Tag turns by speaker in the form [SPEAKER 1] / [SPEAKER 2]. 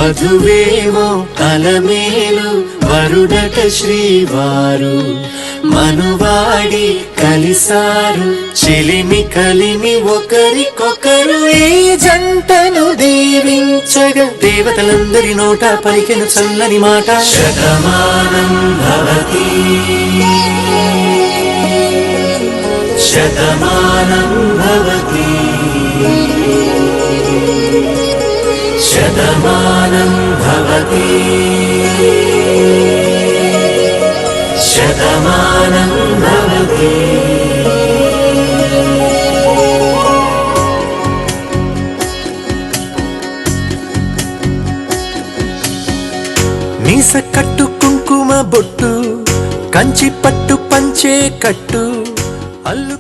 [SPEAKER 1] వధువేమో అలమేలు వరుడట శ్రీవారు మనువాడి కలిసారు చెలిమి కలిమి ఒకరికొకరు ఈ జంటను దీవించగా దేవతలందరి నోట పలికిన చల్లని మాట శతమానం భవతి శతమానం భవతి శతమానం భవతి శతమానం భవతి మీస కట్టు కుంకుమ బొట్టు కంచి పట్టు పంచే కట్టు అల్లు